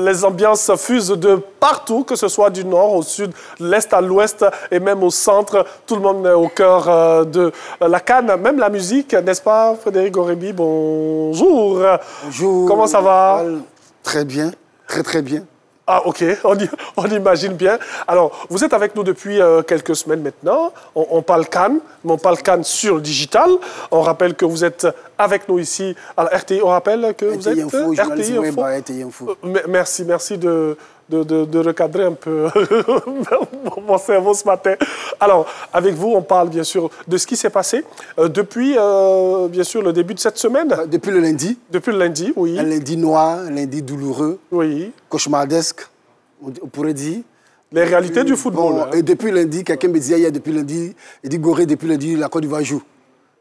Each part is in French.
les ambiances fusent de partout, que ce soit du nord au sud, de l'est à l'ouest et même au centre. Tout le monde est au cœur de la CAN, même la musique, n'est-ce pas, Frédéric Gorebi? Bonjour. Bonjour. Comment ça va? Très bien, très bien. Ah, ok, on imagine bien. Alors, vous êtes avec nous depuis quelques semaines maintenant. On parle CAN, mais on parle CAN sur le digital. On rappelle que vous êtes avec nous ici à la RTI. On rappelle que vous êtes RTI Info. RTI Info. Merci de recadrer un peu mon cerveau ce matin. Alors, avec vous, on parle bien sûr de ce qui s'est passé depuis, bien sûr, le début de cette semaine. Depuis le lundi. Depuis le lundi, oui. Un lundi noir, un lundi douloureux. Oui. Cauchemardesque, on pourrait dire. Les réalités du football. Bon, et depuis lundi, quelqu'un me disait hier, depuis lundi, il dit Gorée, depuis lundi, la Côte d'Ivoire joue.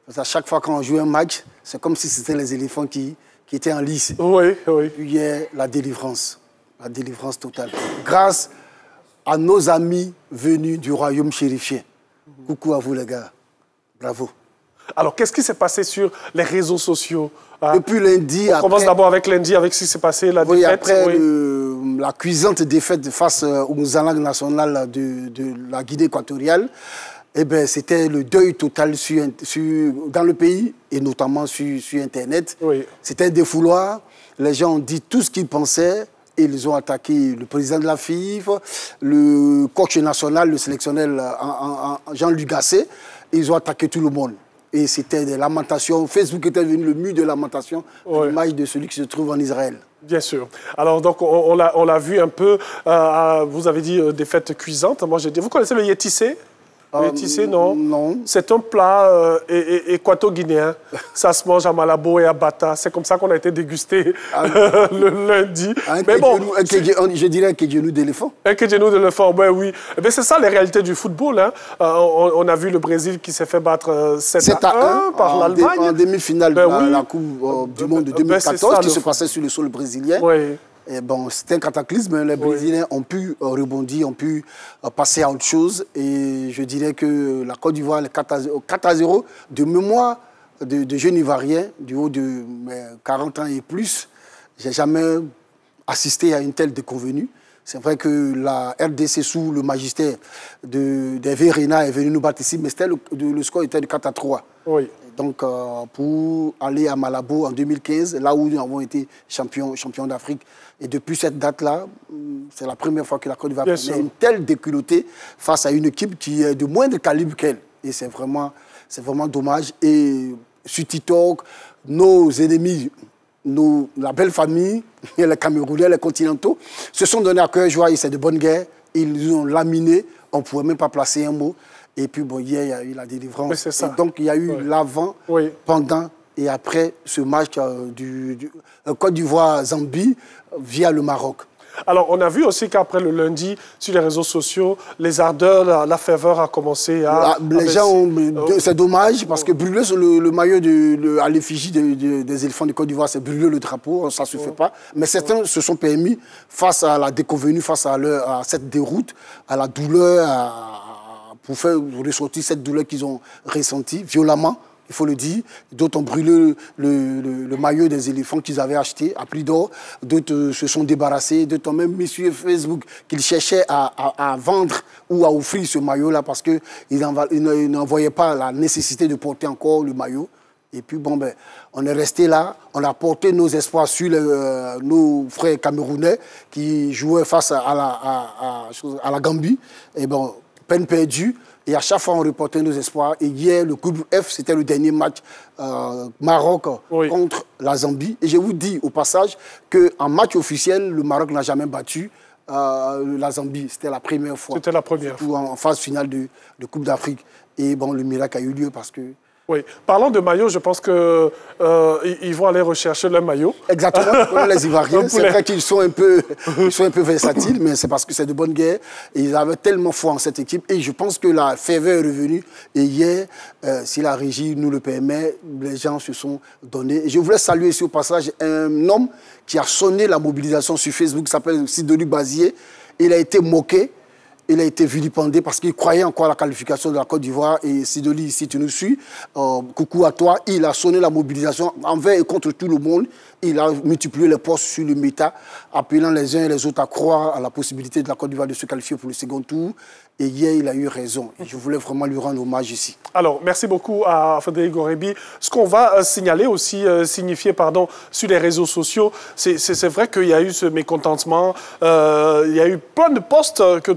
Parce qu'à chaque fois qu'on joue un match, c'est comme si c'était les éléphants qui étaient en lice. Oui, oui. Puis hier, la délivrance totale. Grâce à nos amis venus du royaume chérifien. Coucou à vous les gars, bravo. Alors, qu'est-ce qui s'est passé sur les réseaux sociaux? Depuis lundi... On commence d'abord avec lundi, avec ce qui s'est passé, la défaite. Après la cuisante défaite face aux langues nationales de la Guinée équatoriale, eh ben, c'était le deuil total dans le pays et notamment sur Internet. Oui. C'était un défouloir. Les gens ont dit tout ce qu'ils pensaient. Ils ont attaqué le président de la FIFA, le coach national, le sélectionneur Jean-Luc Gasset. Ils ont attaqué tout le monde. Et c'était des lamentations. Facebook était devenu le mur de lamentation, l'image de celui qui se trouve en Israël. Bien sûr. Alors, donc, on l'a vu un peu. Vous avez dit défaite cuisante. Moi, j'ai dit, vous connaissez le yétissé? Le yétissé, non? Non. C'est un plat équato-guinéen. Ça se mange à Malabo et à Bata. C'est comme ça qu'on a été dégusté le lundi. Mais bon, je dirais un kégenou d'éléphant. Un kégenou d'éléphant, ben oui. Mais c'est ça, les réalités du football. Hein. On a vu le Brésil qui s'est fait battre 7-1 par l'Allemagne. En demi-finale de la Coupe du Monde de 2014, qui se passait sur le sol brésilien. Oui. Et bon, c'était un cataclysme. Les Brésiliens ont pu rebondir, ont pu passer à autre chose. Et je dirais que la Côte d'Ivoire, 4-0, de mémoire de jeunes Ivoiriens, du haut de 40 ans et plus, j'ai jamais assisté à une telle déconvenue. C'est vrai que la RDC, sous le magistère d'Hervé Renard, est venue nous battre ici, mais le score était de 4-3. Oui. Donc, pour aller à Malabo en 2015, là où nous avons été champions d'Afrique. Et depuis cette date-là, c'est la première fois que la Côte d'Ivoire prenait une telle déculottée face à une équipe qui est de moindre calibre qu'elle. Et c'est vraiment dommage. Et sur TikTok, nos ennemis, la belle famille, les Camerounais, les Continentaux, se sont donnés à cœur joie et c'est de bonne guerre. Ils nous ont laminé, on ne pouvait même pas placer un mot. Et puis, bon, hier, il y a eu la délivrance. Et donc, il y a eu l'avant, pendant et après ce match du Côte d'Ivoire-Zambie via le Maroc. Alors, on a vu aussi qu'après le lundi, sur les réseaux sociaux, les ardeurs, la ferveur a commencé à... Les gens, c'est dommage, parce que brûler le maillot à l'effigie des éléphants de Côte d'Ivoire, c'est brûler le drapeau, ça ne se fait pas. Mais certains se sont permis, face à la déconvenue, face à cette déroute, à la douleur, pour faire ressortir cette douleur qu'ils ont ressentie violemment, il faut le dire. D'autres ont brûlé le maillot des éléphants qu'ils avaient acheté à prix d'or. D'autres se sont débarrassés. D'autres ont même mis sur Facebook qu'ils cherchaient à vendre ou à offrir ce maillot-là parce qu'ils n'en voyaient pas la nécessité de porter encore le maillot. Et puis, bon, ben, on est resté là. On a porté nos espoirs sur nos frères camerounais qui jouaient face à la Gambie. Et bon, peine perdue. Et à chaque fois, on reportait nos espoirs. Et hier, le groupe F, c'était le dernier match Maroc contre la Zambie. Et je vous dis au passage qu'en match officiel, le Maroc n'a jamais battu la Zambie. C'était la première fois. C'était la première fois. En phase finale de Coupe d'Afrique. Et bon, le miracle a eu lieu parce que... Oui. Parlant de maillot, je pense qu'ils vont aller rechercher le maillot. Exactement, comme les Ivoiriens. C'est vrai qu'ils sont un peu versatiles, mais c'est parce que c'est de bonne guerre. Et ils avaient tellement foi en cette équipe. Et je pense que la ferveur est revenue. Et hier, si la régie nous le permet, les gens se sont donnés. Et je voulais saluer ici au passage un homme qui a sonné la mobilisation sur Facebook, qui s'appelle Sidonic Bazier. Il a été moqué. Il a été vilipendé parce qu'il croyait encore à la qualification de la Côte d'Ivoire. Et Sidoli, si tu nous suis, coucou à toi. Il a sonné la mobilisation envers et contre tout le monde. Il a multiplié les postes sur le méta, appelant les uns et les autres à croire à la possibilité de la Côte d'Ivoire de se qualifier pour le second tour. Et hier, il a eu raison. Et je voulais vraiment lui rendre hommage ici. Alors, merci beaucoup à Frédéric Gorebi. Ce qu'on va signaler aussi, signifier, pardon, sur les réseaux sociaux, c'est vrai qu'il y a eu ce mécontentement. Il y a eu plein de postes que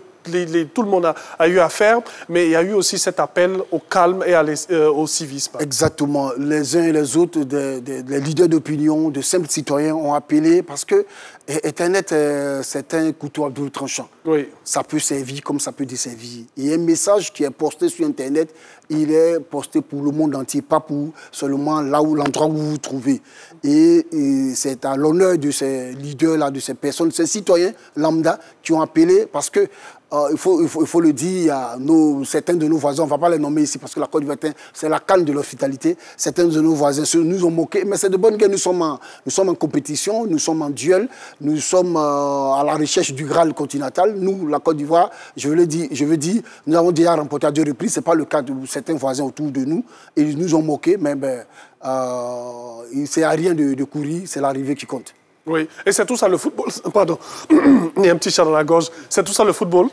tout le monde a eu à faire, mais il y a eu aussi cet appel au calme et au civisme. Exactement. Les uns et les autres, les leaders d'opinion, de simples citoyens ont appelé parce que Internet, c'est un couteau à double tranchant. Oui. Ça peut servir comme ça peut desservir. Et un message qui est posté sur Internet, il est posté pour le monde entier, pas pour seulement l'endroit où vous vous trouvez. Et c'est à l'honneur de ces leaders-là, de ces personnes, de ces citoyens lambda qui ont appelé parce que il faut le dire, certains de nos voisins, on ne va pas les nommer ici parce que la Côte d'Ivoire, c'est la canne de l'hospitalité. Certains de nos voisins nous ont moqués, mais c'est de bonne guerre. Nous sommes en compétition, nous sommes en duel, nous sommes à la recherche du Graal continental. Nous, la Côte d'Ivoire, je veux dire, nous avons déjà remporté à 2 reprises. Ce n'est pas le cas de certains voisins autour de nous. Et ils nous ont moqués, mais c'est à rien de courir, c'est l'arrivée qui compte. Oui, et c'est tout ça le football. Pardon, il y a un petit chat dans la gorge. C'est tout ça le football.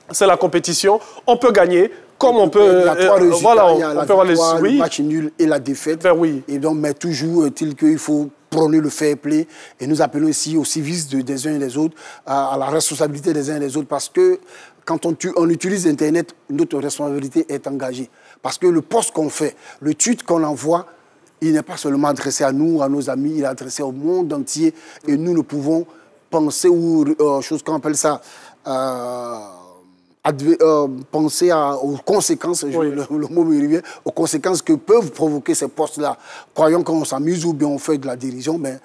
C'est la compétition. On peut gagner comme on peut. Il y a 3 résultats. Voilà, il y a la victoire, le match nul et la défaite. Ben oui. Et donc, mais toujours est-il qu'il faut prôner le fair play. Et nous appelons ici au civisme des uns et des autres, à la responsabilité des uns et des autres, parce que quand on utilise Internet, notre responsabilité est engagée. Parce que le post qu'on fait, le tweet qu'on envoie, il n'est pas seulement adressé à nous, à nos amis, il est adressé au monde entier. Et nous ne pouvons penser aux choses qu'on appelle ça, penser aux conséquences, oui. Le mot me revient, aux conséquences que peuvent provoquer ces postes-là. Croyons qu'on s'amuse ou bien on fait de la dérision, mais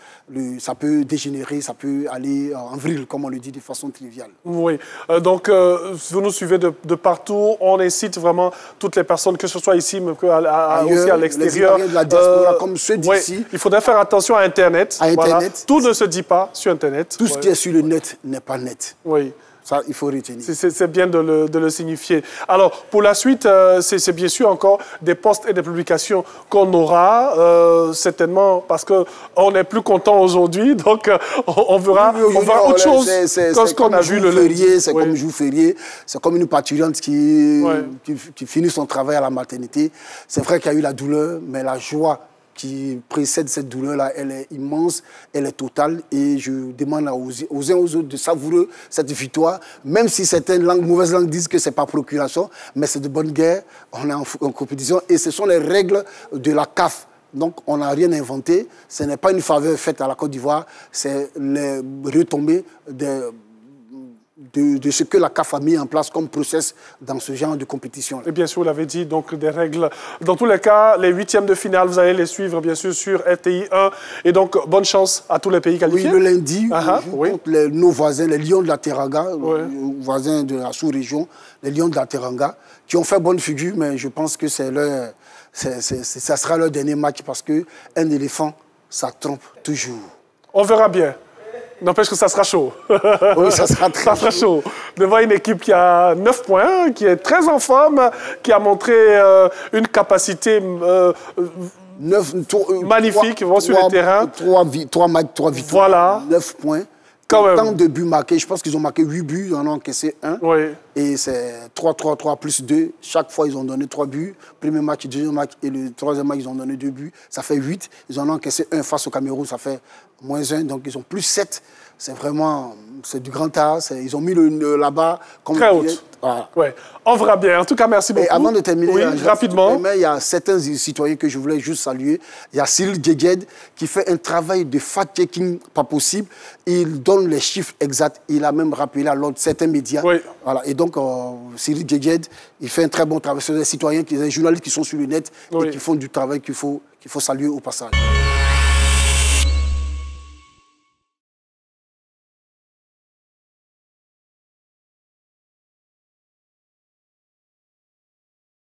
ça peut dégénérer, ça peut aller en vrille, comme on le dit de façon triviale. Oui, donc vous nous suivez de partout. On incite vraiment toutes les personnes, que ce soit ici, mais aussi à l'extérieur. De la diaspora, comme ceux d'ici. Oui. Il faudrait faire attention à Internet. Voilà. Tout ne se dit pas sur Internet. Tout ce qui est sur le net n'est pas net. Oui. Ça, il faut retenir. C'est bien de le signifier. Alors, pour la suite, c'est bien sûr encore des posts et des publications qu'on aura, certainement, parce qu'on est plus content aujourd'hui, donc on verra autre chose que ce qu'on a vu le lundi. C'est comme jour férié, c'est comme une parturiente qui finit son travail à la maternité. C'est vrai qu'il y a eu la douleur, mais la joie qui précède cette douleur-là, elle est immense, elle est totale. Et je demande aux uns aux autres de savourer cette victoire, même si certaines mauvaises langues disent que ce n'est pas procuration, mais c'est de bonne guerre, on est en compétition. Et ce sont les règles de la CAF. Donc, on n'a rien inventé. Ce n'est pas une faveur faite à la Côte d'Ivoire, c'est les retombées de ce que la CAF a mis en place comme process dans ce genre de compétition. Et bien sûr, vous l'avez dit, donc des règles. Dans tous les cas, les 8e de finale, vous allez les suivre, bien sûr, sur RTI 1. Et donc, bonne chance à tous les pays qualifiés. Oui, le lundi, on joue contre nos voisins, les Lions de la Teranga, voisins de la sous-région, les Lions de la Teranga, qui ont fait bonne figure, mais je pense que ça sera leur dernier match parce qu'un éléphant, ça trompe toujours. On verra bien. N'empêche que ça sera chaud. Oui, ça sera très chaud. Devant une équipe qui a 9 points, qui est très en forme, qui a montré une capacité magnifique sur le terrain. 3 matchs, 3 victoires, voilà. 9 points. Tant de buts marqués, je pense qu'ils ont marqué 8 buts, ils en ont encaissé 1. Oui. Et c'est 3 plus 2. Chaque fois, ils ont donné 3 buts. Premier match, deuxième match et le troisième match, ils ont donné 2 buts. Ça fait 8. Ils en ont encaissé 1 face au Cameroun, ça fait -1. Donc, ils ont plus 7. C'est vraiment, c'est du grand art. Ils ont mis là-bas comme très haute. Voilà. Ouais. On verra bien. En tout cas, merci beaucoup. Et avant de terminer, rapidement, il y a certains citoyens que je voulais juste saluer. Il y a Cyril Djedjed qui fait un travail de fact-checking pas possible. Il donne les chiffres exacts. Il a même rappelé à l'ordre certains médias. Oui. Voilà. Et donc, Cyril Djedjed, il fait un très bon travail. Ce sont des citoyens, des journalistes qui sont sur le net et qui font du travail qu'il faut saluer au passage.